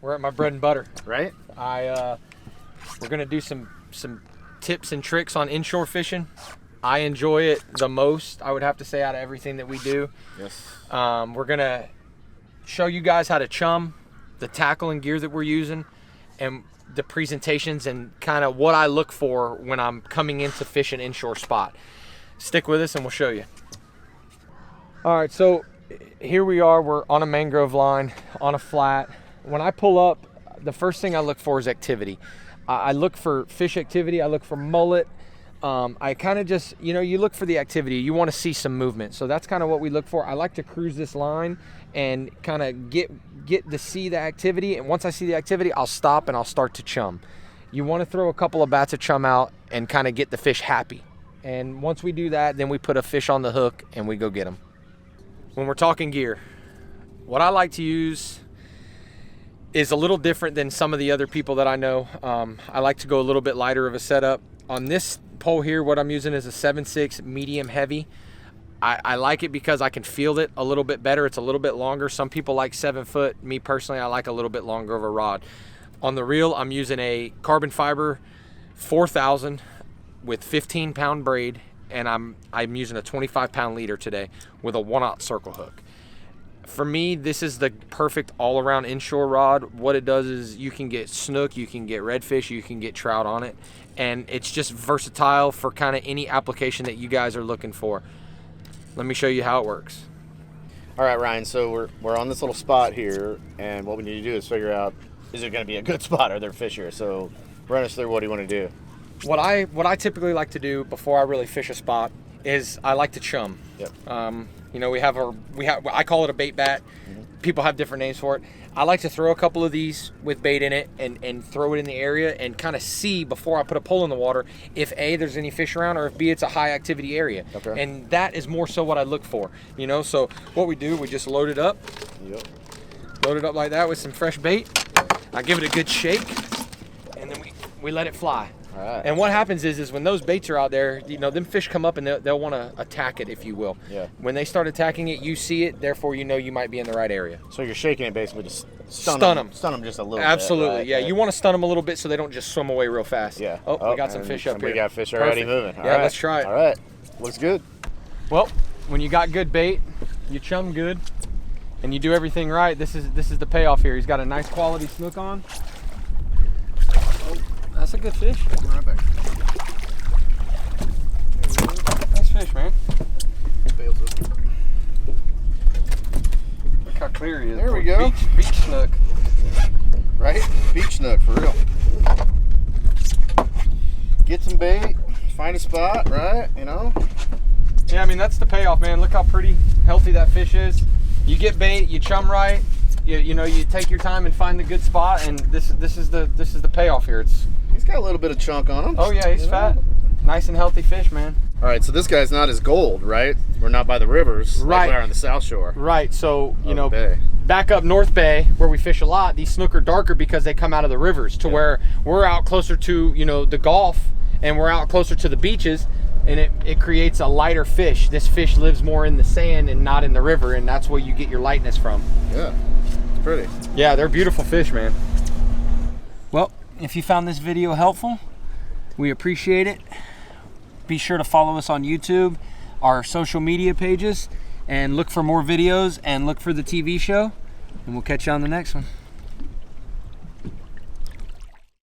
We're at my bread and butter. Right? We're gonna do some tips and tricks on inshore fishing. I enjoy it the most, I would have to say, out of everything that we do. Yes. We're gonna show you guys how to chum, the tackle and gear that we're using, and the presentations and kind of what I look for when I'm coming into fish an inshore spot. Stick with us and we'll show you. All right, so here we are. We're on a mangrove line on a flat. When I pull up, the first thing I look for is activity. I look for fish activity. I look for mullet. I kind of just, you look for the activity. You want to see some movement. So that's kind of what we look for. I like to cruise this line and kind of get to see the activity. And once I see the activity, I'll stop and I'll start to chum. You want to throw a couple of bats of chum out and kind of get the fish happy. And once we do that, then we put a fish on the hook and we go get them. When we're talking gear, what I like to use is a little different than some of the other people that I know. I like to go a little bit lighter of a setup. On this pole here, what I'm using is a 7.6 medium heavy. I like it because I can feel it a little bit better. It's a little bit longer. Some people like 7 foot. Me personally, I like a little bit longer of a rod. On the reel, I'm using a carbon fiber 4000 with 15-pound braid, and I'm using a 25-pound leader today with a 1/0 circle hook. For me, this is the perfect all-around inshore rod. What it does is you can get snook, you can get redfish, you can get trout on it, and it's just versatile for kind of any application that you guys are looking for. Let me show you how it works. All right, Ryan, so we're on this little spot here, and what we need to do is figure out, is it going to be a good spot? Are there fish here? So run us through, what do you want to do? What I typically like to do before I really fish a spot is I like to chum. Yep. I call it a bait bat. Mm-hmm. People have different names for it. I like to throw a couple of these with bait in it and throw it in the area and kind of see before I put a pole in the water if A, there's any fish around, or if B, it's a high activity area. Okay. And that is more so what I look for. So what we do, we just load it up. Yep. Load it up like that with some fresh bait. I give it a good shake, and then we let it fly. All right. And what happens is when those baits are out there, them fish come up and they'll want to attack it, if you will. Yeah. When they start attacking it, you see it, therefore you might be in the right area. So you're shaking it basically to stun them. Stun them just a little Absolutely, bit. Right? Yeah. You want to stun them a little bit so they don't just swim away real fast. Yeah. Oh, we got some fish up here. We got fish already moving. All right. Let's try it. All right. Looks good. Well, when you got good bait, you chum good, and you do everything right, this is the payoff here. He's got a nice quality snook on. Oh, that's a good fish. Right back. Nice fish, man. Look how clear he is. There we go. Beach snook. Right? Beach snook, for real. Get some bait, find a spot, right? Yeah, I mean, that's the payoff, man. Look how pretty, healthy that fish is. You get bait, you chum right, you take your time and find the good spot, and this is the payoff here. He's got a little bit of chunk on him. Oh yeah, he's fat. Nice and healthy fish, man. All right, so this guy's not as gold, right? We're not by the rivers, right? Like we are on the South Shore. Right. So Bay. Back up North Bay where we fish a lot, these snook are darker because they come out of the rivers. To where we're out closer to the Gulf, and we're out closer to the beaches, and it creates a lighter fish. This fish lives more in the sand and not in the river, and that's where you get your lightness from. Yeah, it's pretty. Yeah, they're beautiful fish, man. Well, if you found this video helpful, we appreciate it. Be sure to follow us on YouTube, our social media pages, and look for more videos and look for the TV show. And we'll catch you on the next one.